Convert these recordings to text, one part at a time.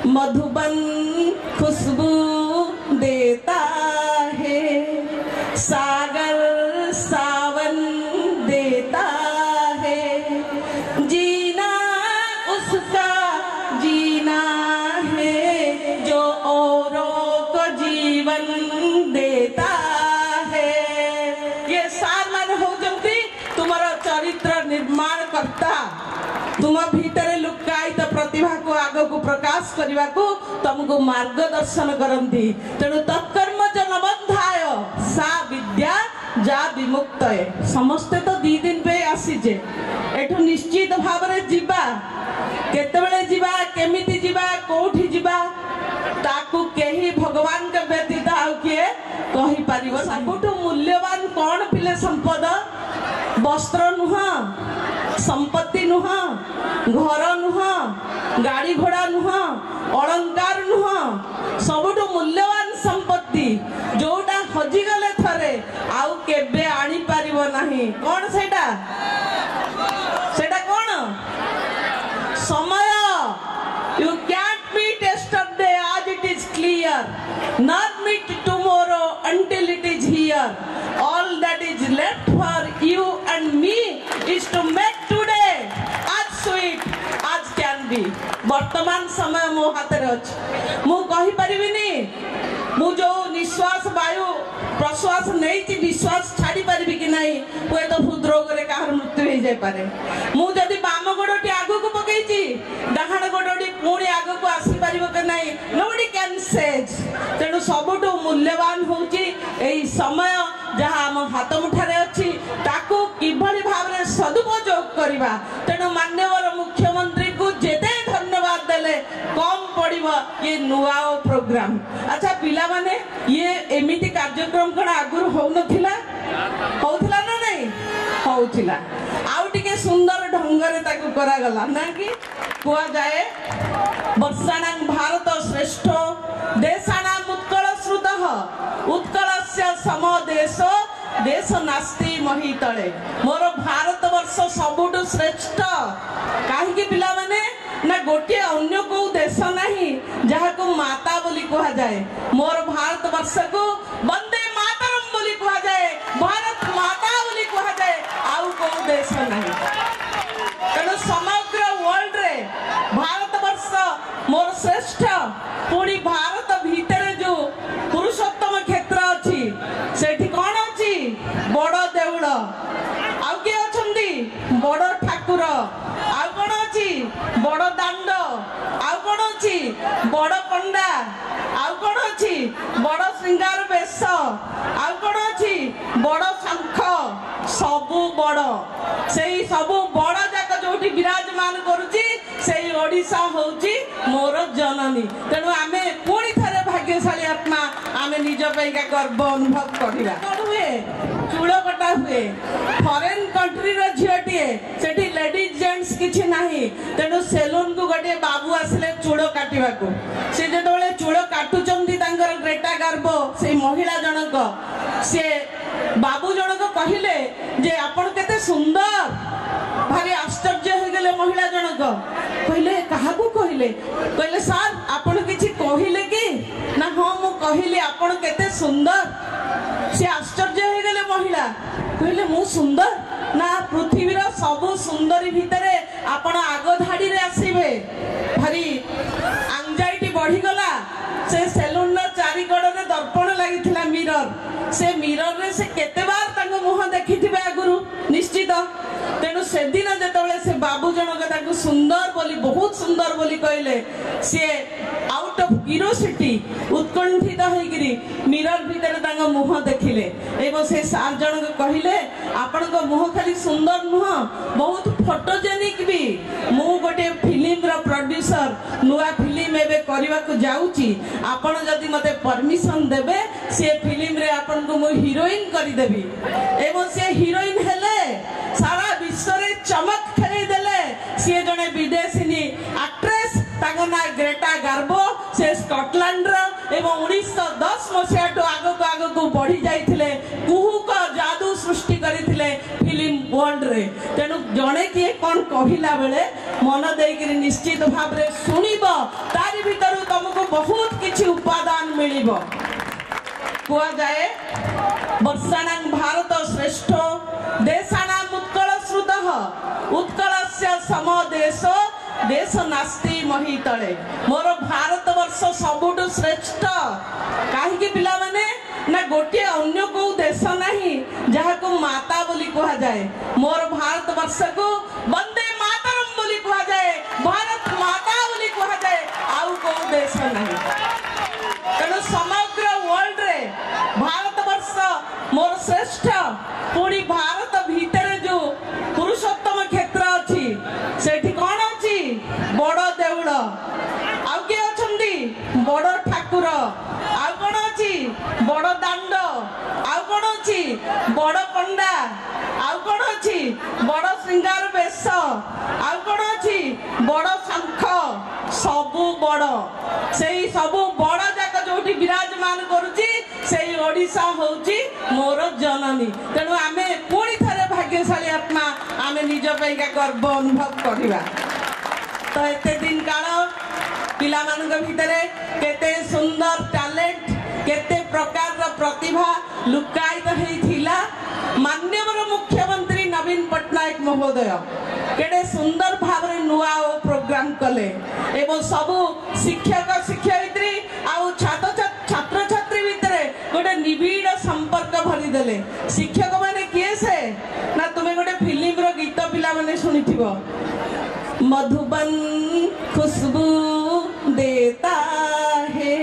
मधुबन खुशबू देता है, सागर सावन देता है, जीना उसका जीना है जो औरों को जीवन देता है। ये सार मान होउचंती तुमर चरित्र निर्माण करता, तुम भीतर लुकायित प्रतिभा को आग को प्रकाश करने को तुमको मार्गदर्शन करती। तेणु तत्कर्म च न बंधाय सा विद्या जा विमुक्त है। समस्ते तो 2 दिन पे आसीजे, एठु निश्चित भाव में जीवा, केतेबेले जीवा, केमिति जीवा, कोठी जीवा ताकू केही भगवान के व्यतीत आउ किए कहि परिबो। सबुठु मूल्यवान कौन पिले संपद? वस्त्र नुह, संपत्ति नुह, घर नुह, गाड़ी घोड़ा नुह, अलंकार नुह, सबुठु मूल्यवान संपत्ति जोटा हजिगले थरे आउ केबे आनी पारिबो नाही। कौन सेटा? सेटा कौन? समय। You can't meet yesterday as it is clear, nor meet tomorrow until it is here. All that is left for you and me is to make today as sweet as can be. वर्तमान समय मो हाथ रे अछि, मु कहि परिबिनी मु जो निश्वास वायु प्रश्वास नहीं विश्वास छाड़ी पारि कि नहीं, हुए तो हृदरोग रे काहर मृत्यु हो जाय पारे। मु जदि बाम गोडटी आगु को पकईची डाहाण गोडटी पुणी आगु को आसी पारिबो कि नहीं, नोबडी कैन सेज। तेणु सबुठु मूल्यवान होउची एई समय जहाँ आम हाथ मुठारे अच्छी ताकू किभली भाव में सदुपयोग करवा। तेणु माननीय मुख्यमंत्री को जेते धन्यवाद देले कम पड़िबो ये नुआ प्रोग्राम। अच्छा पिला माने ये एमिति कार्यक्रम कण आगुर होउनथिला, होउथिला ना नहीं? होउथिला। आउ टिके सुंदर ढंगरे ताकू करा गला ना कि कुआ जाए वर्षाणां भारत श्रेष्ठ देशानां उत्कल श्रुतः उत्कलस्य सम देशो देश नास्ति मही तले। मोर भारत वर्ष सबुठु श्रेष्ठ काहे पिला माने ना गोटे अन्य को देश नहीं जहाँ को माता बोली कहा जाए। मोर भारत वर्ष को वंदे मातरम बोली कहा जाए, भारत माता बोली कहा जाए, आउ को देश नहीं। तेणु समग्र वर्ल्ड रे भारत वर्ष मोर श्रेष्ठ। पुणी भारत भीतर जो पुरुषोत्तम क्षेत्र अच्छी सेठी कौन अच्छी? बड़ देउल, आउ किए अछंती? बड़ ठाकुर, आउ कौन अच्छी? बड़ दांड, आउ कौन अच्छी? बड़ पंडा, आउ कौन अच्छी? बड़ श्रृंगार बेश, आउ कौन अच्छी? बड़ शंख, सबु बड़। सेई सबु बड़ जाक जोठी विराजमान करूची सेई ओडिशा होउची मोर जननी। तेणु आमे पुणी थरे भाग्यशाली आत्मा आमे निज पैका गर्व अनुभव करिबा। कोन हुए? चूड़ कटा हुए। फॉरेन कंट्री रो झियटिए सेठी लेडीज जेंट्स किछि नाही। तेणु सेलून को गटे बाबू आसले चूड़ काटिबा को, से जेतबेले चूड़ काटुचंदी तांकर ग्रेटा गर्व से महिला जनक से बाबू जनक कहिले जे आपण केते सुंदर। भारी आश्चर्य हो गले महिला जनक कहले कहा को कहले? कहले सर आपण किछि कहिले कि ना? हां मु कहिले आपण केते सुंदर। से आश्चर्य हो गले महिला कहले मु सुंदर ना? पृथ्वीर सबु सुंदरी भितरे आपण आग धाड़ी रे आसीबे। भारी एंजाइटी बढ़ी गला। से सेलून चारि गड़े दर्पण लागिथिला मिरर, से मिरर रे से केते बार तांको मुह देखिथिबे आगुरु निश्चित। तेणु से दिन जेतबेले से बाबू जनक तांको सुंदर बोली बहुत सुंदर बोली कहले से आउट ऑफ क्यूरियोसिटी उत्कंठित होइगिरी मिरर भितर तांको मुह देखिले एवं से सार जनक कहिले आपनको मुह खाली सुंदर नुह बहुत फोटोजेनिक भी। मु गोटे फिल्म रो प्रोड्यूसर नुआ फिल्म एबे करबा को जाउची, आपण जदि मते परमिशन देबे से फिल्म रे आपनको मु हीरोइन करि देबी। एवं से हीरोइन हेले सारा विश्व रे चमक खेले देले। से जने विदेशी एक्ट्रेस ताको ना ग्रेटा गार्बो से स्कॉटलैंड रो एवं 1910 मसिया तो आगो को बढ़ी जाइथिले कुहुक जादू सृष्टि करिथिले फिल्म वर्ल्ड रे। तेनु जने किए कोन कहिला बेले मन देइकरी निश्चित भाव रे सुनिबो तारि भीतर बहुत किछि उपादान मिलिबो कुआ जाए वर्षाणां भारत श्रेष्ठ देशानां उत्कल श्रुतः उत्कलस्य समदेश देश नास्ति महितले मोर भारत वर्ष सबुठु श्रेष्ठ काहे पिला माने ना गोटे अन्य को देश नहीं जहाँ को माता बोली कहा जाए मोर भारत वर्ष को वंदे मातरम बोली कहा जाए भारत माता बोली कहा जाए आउ को देश नहीं तेणु समग्र वर्ल्ड रे भारत वर्ष मोर श्रेष्ठ पुणी भारत भीतर जो पुरुषोत्तम क्षेत्र अच्छी सेठी कौन अच्छी बड़ देउड़ आउ किए अछंती बड़ ठाकुर आउ कौन अच्छी बड़ दांड आउ कौन अच्छी बड़ पंडा आउ कौन अच्छी बड़ श्रृंगार बेश आउ कौन अच्छी बड़ शंख सबु बड़ से सबु बड़ जाक जो विराजमान करुची से ओडिशा होची मोर जननी तेणु आमे पुणी थरे भाग्यशाली आत्मा आमे निज पैका गर्व अनुभव करिबा तो एते दिन काल पिला मानक भितरे केते सुंदर टैलेंट केते प्रकार प्रतिभा लुकायित होइथिला माननीय मुख्यमंत्री नवीन पट्टनायक महोदय केडे सुंदर भाव नुआ प्रोग्राम कले एवं सबु शिक्षक शिक्षयित्री आउ छात्र छात्री भितर गोटे निबिड़ संपर्क भरी देले शिक्षक माने किए से ना तुम्हें गोटे फिल्म रो गीत पिला माने सुनिथिबो मधुबन खुशबू देता है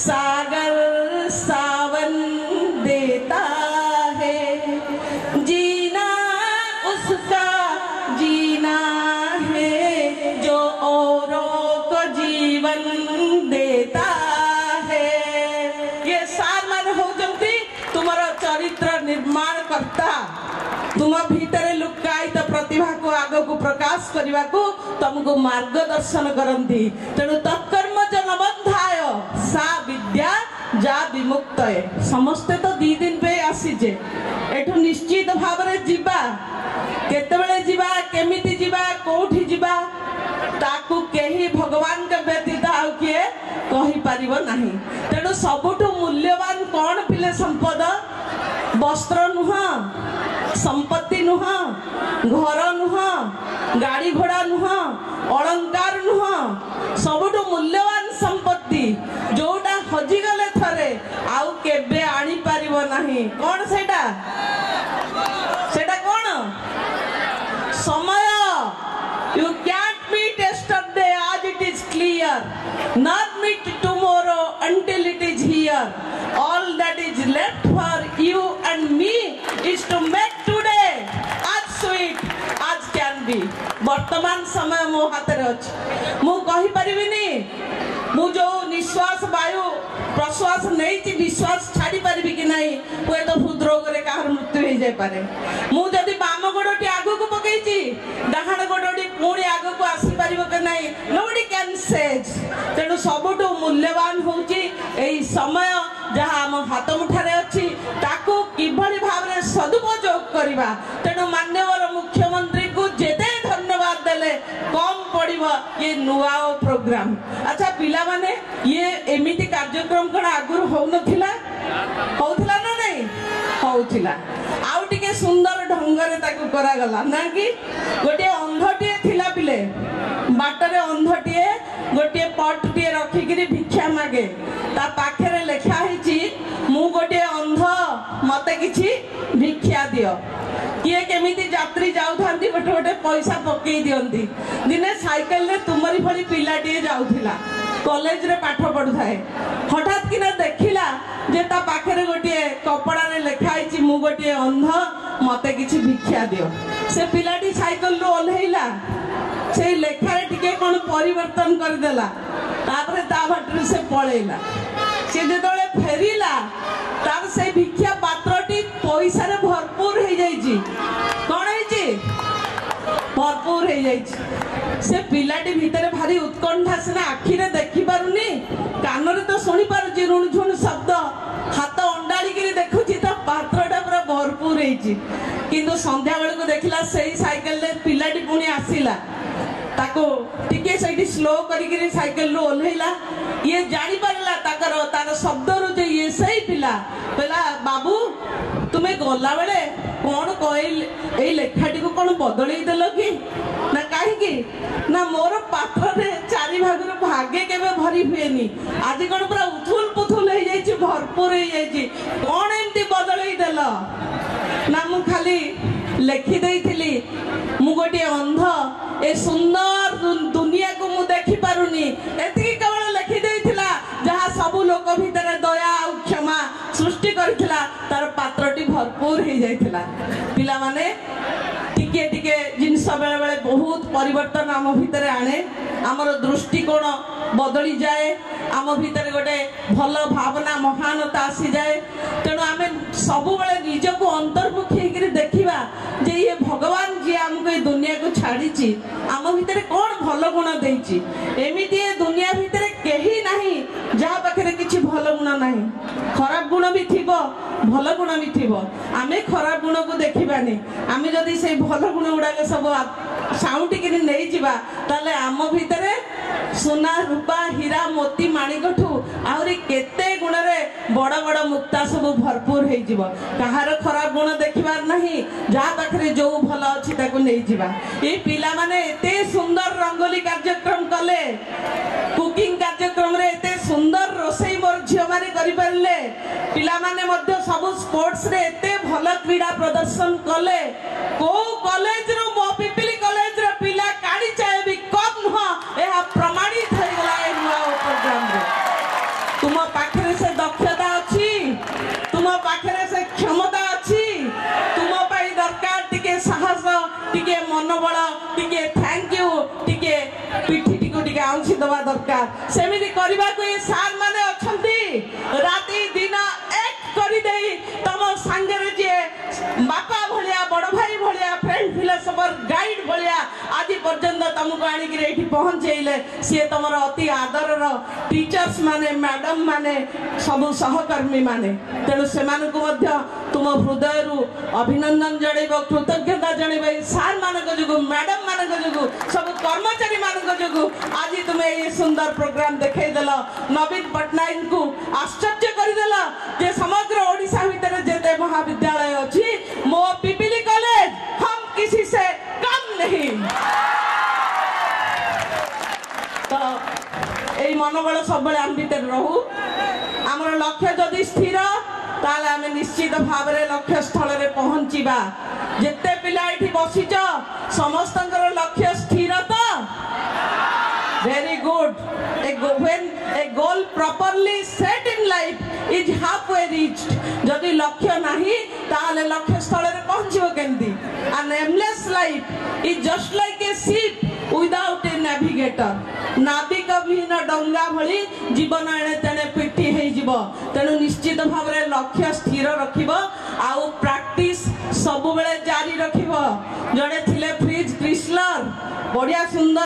सागर सावन देता है जीना उसका जीना है जो औरों को जीवन देता है ये सार मान हो जमती तुम्हारा चरित्र निर्माण करता तुम भीतर लुकायित प्रतिभा को आग को प्रकाश करने को तुमको मार्गदर्शन करती तेणु तत्कर्म जनबंधाय सा विद्या जा विमुक्त समस्ते तो दी दिन पे आसीजे एठु निश्चित भाव में जीवा केतेबेले जीवा केमिति जीवा कोठी जीवा ताकू केही भगवान के व्यतीत आउ किए कहि परिबो नाही तेणु सबुठु मूल्यवान कौन पिले संपद वस्त्र नुह संपत्ति नुह घर नुह गाड़ी घोड़ा नुह अलंकार नुह सबुठु मूल्यवान संपत्ति जोटा हजिगले थरे आउ केबे आनी परिबो नाही कौन सेटा सेटा कौन समय you can't meet yesterday as it is clear not meet tomorrow until it is here all that is left for you and me is to make today as sweet as can be वर्तमान समय मो हाथ रे अछि मु कहि परिबिनी मु जो निश्वास वायु प्रश्वास नहीं निश्वास छाड़ी पारि कि नहीं हुए तो हृदरोग रे कार मृत्यु हो जाय पारे मु जदि बाम गोडटी आगु को पकईची डाहाण गोडटी पुणी आगु को आसी पारिबो कि नहीं नोबडी कैन सेज तेणु सबुठु मूल्यवान होची एई समय जहाँ आम हाथ मुठारे अच्छी ताकू किभली भाव में सदुपयोग करवा तेणु माननीय मुख्यमंत्री को जेते धन्यवाद देले कम पड़िबो ये नुआ प्रोग्राम अच्छा पिला माने ये एमिति कार्यक्रम कण आगुर हो नथिला होउथिला ना नहीं होउथिला आउ टिके सुंदर ढंगरे ताकू करा गला ना कि गोटे अंधटिए थिला पिले बाटरे अंधटिए गोटे पटटिए रखिकिरी भिक्षा मागे ता पाखरे लेखा हिची मु गोटे अंध मते किछि भिक्षा दियो किए केमिति यात्री जाउथांती गोटे गोटे पैसा पकई दियंती दिने साइकेल रे तुमरी भली पिलाटिए जाउथिला कॉलेज रे पाठ पढुथाए हठात किना देखिला जे ता पाखरे गोटे कपड़ा रे लेखा हिची मु गोटे अंध मते किछि भिक्षा दियो से पिलाटी साइकेल रो ओल्हेइला से लेखा रे टिके कोन परिवर्तन कर देला तापरे ता भटरे से पळेला से जेतले फेरिला तार से भिक्षा पात्रटी पैसा रे भरपूर हो जाइछि कोन हेछि भरपूर हो जाइछि से पिलाटी भीतर भारी उत्कंठा से आखि रे देखि पारुनी कान रे तो सुनी पारुछि रुण झुण शब्द हाथ अंडाळी के देखुछि त पात्रटा पूरा भरपूर हेछि किंतु संध्या बेल को देखिला सेही साइकेल रे पिलाटी पुणी आसीला ताको टिके सैठी स्लो करिके साइकिल रो ओल्हेला ये जानी परला तार शब्द रो जे ये सही पिला पहला बाबू तुम्हें गला बेले कौन कहल ए लेखाटी को कौन बदल देल कि ना कहीं ना मोर पात्र चारि भाग भागे के भरी हुए आज कौन पूरा उथुल पुथुल हो जाइए भरपूर हो जाइए कौन एमती बदल देल ना मु खाली लेखी देइथिली मु गोटे अंध ए सुंदर दुनिया को मु देखि पारुनी एति केवल लेखि देइथिला जहा सबु लोक भितर दया और क्षमा सृष्टि करथिला तार पात्रटी भरपूर हो जाइथिला पिला माने टिके टिके जिनस बेले बेले बहुत परिवर्तन आम भितर आने आमर दृष्टिकोण बदली जाए आम भितर गोटे भल भावना महानता आसी जाए तेणु आम सब बेले निजको अंतर्मुखी देखा जे ये भगवान जी आमको ये दुनिया को छाड़ी आम भितर कौन भल गुण देछि एमिति ए दुनिया भितर केही नाही जहा पाखरे किछि भल गुण नाही खराब गुण भी थिबो भल गुण भी थिबो आमे खराब गुण को देखिबानी आमे जदि से भल गुण गुडाक सब साउंटी किनि नै जिबा ताले आम भितर सोना रूपा हीरा मोती माणिकठू आहुरी केते गुण रे बड़ बड़ मुक्ता सब भरपूर हो जिवो कहार खराब गुण देखिबार नहीं जहा पाखरे जो भल अछि ताको नै जिबा ए पिला माने एते सुंदर रंगोली कार्यक्रम कले कुकिंग कार्यक्रम रे एते सुंदर रोसई मोर झियो माने करि परले पिला माने मध्य सब स्पोर्ट्स रे एते भल क्रीडा प्रदर्शन कले को कॉलेज रो मो पिपिली कॉलेज रो पिला काडी चाहे भी कम न एहा प्रमाणित हो गला ए नुआ प्रोग्राम रे तुम पाखरे से दक्षता अछि तुम पाखरे से क्षमता अछि तुम पाई दरकार टिके साहस टिके मनोबल टिके थैंक यू टिके पिठी टिको टिके आउछि दवा दरकार सेमिति करबा को ए सार माने अछंती राती दिन एक करि देई तम संगरे जे बापा भलिया बड़ भाई भलिया फ्रेंड फिलोसोफर गाइड भलिया आज पर्यंत तुमको आनी कि एठी पहुंचैले सी तमर अति आदर रो टीचर्स माने मैडम माने सब सहकर्मी माने तेणु से तुम हृदय अभिनंदन जणैब कृतज्ञता जणैब सार मानक जुगु मैडम मानक जुगु सब कर्मचारी मानक जुगु आज तुम ये सुंदर प्रोग्राम देखैदेल नवीन पट्टनायक को आश्चर्य करदेल जे समग्र ओडिशा भितर जेते महाविद्यालय अछि मो पिपिली कॉलेज हम किसी से कम नहीं तो यही मनोबल सब आम भीतर रहू आमर लक्ष्य जदि स्थिर ताले आमे निश्चित भाव में लक्ष्य स्थल रे पहुंचीबा जेते पिला एठी बसिच समस्तंकर लक्ष्य स्थिर तो very good when a goal properly set in life is halfway reached जदि लक्ष्य नहीं ताले लक्ष्य स्थल रे पहुंचीबो केंदी a nameless life is just like a ship without a navigator नाविक विहीन डंगा भली जीवन एणे तेणे पिठी हे जीवो तेणु निश्चित भाव में लक्ष्य स्थिर रखिबो आउ प्रैक्टिस सब बेले जारी रखिबो जड़े थिले फ्रिज क्रिस्लर बढ़िया सुंदर